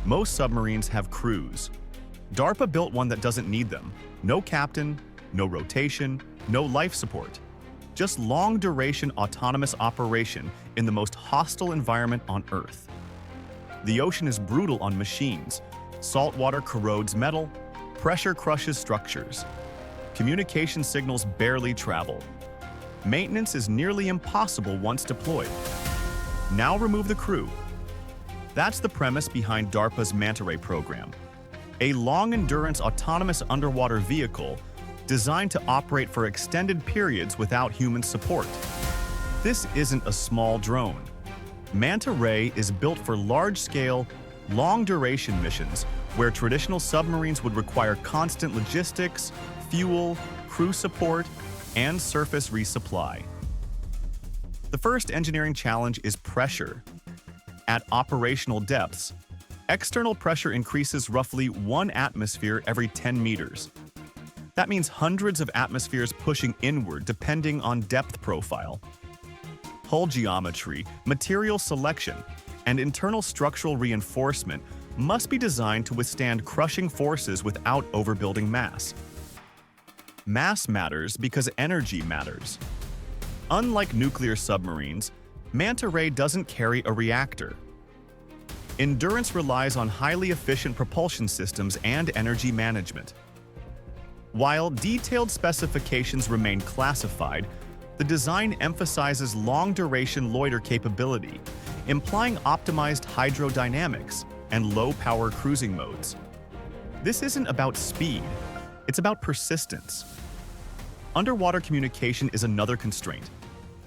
Most submarines have crews. DARPA built one that doesn't need them. No captain, no rotation, no life support. Just long-duration autonomous operation in the most hostile environment on Earth. The ocean is brutal on machines. Salt water corrodes metal, pressure crushes structures. Communication signals barely travel. Maintenance is nearly impossible once deployed. Now remove the crew. That's the premise behind DARPA's Manta Ray program, a long-endurance autonomous underwater vehicle designed to operate for extended periods without human support. This isn't a small drone. Manta Ray is built for large-scale, long-duration missions where traditional submarines would require constant logistics, fuel, crew support, and surface resupply. The first engineering challenge is pressure. At operational depths, external pressure increases roughly 1 atmosphere every 10 meters. That means hundreds of atmospheres pushing inward depending on depth profile. Hull geometry, material selection, and internal structural reinforcement must be designed to withstand crushing forces without overbuilding mass. Mass matters because energy matters. Unlike nuclear submarines, Manta Ray doesn't carry a reactor. Endurance relies on highly efficient propulsion systems and energy management. While detailed specifications remain classified, the design emphasizes long-duration loiter capability, implying optimized hydrodynamics and low-power cruising modes. This isn't about speed, it's about persistence. Underwater communication is another constraint.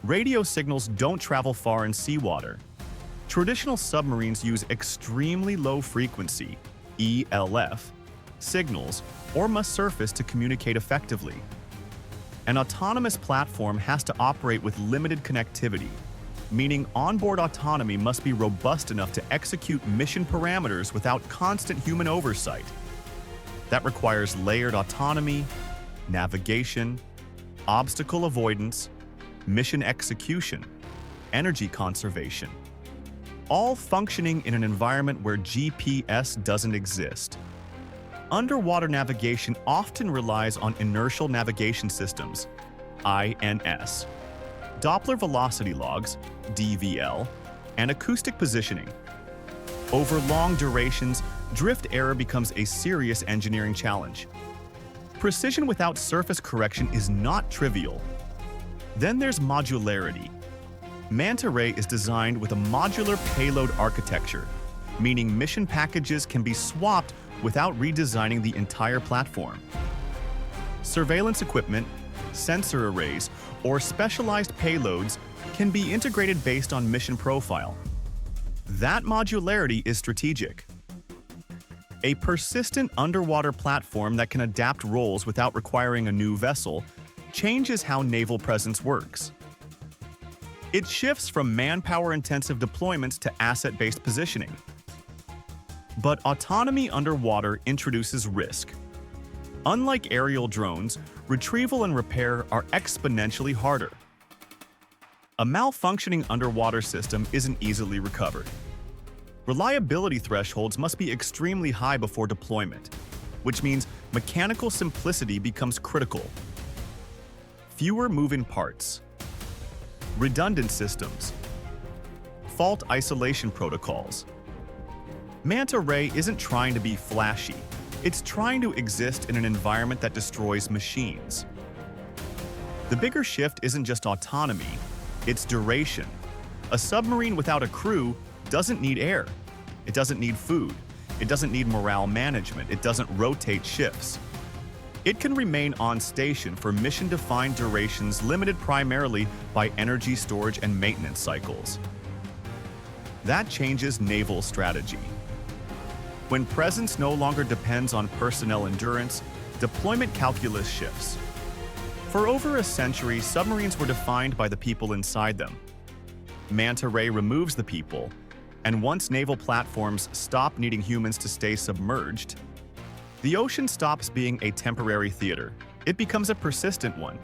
Radio signals don't travel far in seawater. Traditional submarines use extremely low-frequency, ELF, signals or must surface to communicate effectively. An autonomous platform has to operate with limited connectivity, meaning onboard autonomy must be robust enough to execute mission parameters without constant human oversight. That requires layered autonomy, navigation, obstacle avoidance, mission execution, energy conservation, all functioning in an environment where GPS doesn't exist. Underwater navigation often relies on inertial navigation systems, INS, Doppler velocity logs, DVL, and acoustic positioning. Over long durations, drift error becomes a serious engineering challenge. Precision without surface correction is not trivial. Then there's modularity. Manta Ray is designed with a modular payload architecture, meaning mission packages can be swapped without redesigning the entire platform. Surveillance equipment, sensor arrays, or specialized payloads can be integrated based on mission profile. That modularity is strategic. A persistent underwater platform that can adapt roles without requiring a new vessel changes how naval presence works. It shifts from manpower-intensive deployments to asset-based positioning. But autonomy underwater introduces risk. Unlike aerial drones, retrieval and repair are exponentially harder. A malfunctioning underwater system isn't easily recovered. Reliability thresholds must be extremely high before deployment, which means mechanical simplicity becomes critical. Fewer moving parts, redundant systems, fault isolation protocols. Manta Ray isn't trying to be flashy. It's trying to exist in an environment that destroys machines. The bigger shift isn't just autonomy, it's duration. A submarine without a crew doesn't need air. It doesn't need food. It doesn't need morale management. It doesn't rotate shifts. It can remain on station for mission-defined durations limited primarily by energy storage and maintenance cycles. That changes naval strategy. When presence no longer depends on personnel endurance, deployment calculus shifts. For over a century, submarines were defined by the people inside them. Manta Ray removes the people, and once naval platforms stop needing humans to stay submerged, the ocean stops being a temporary theater. It becomes a persistent one.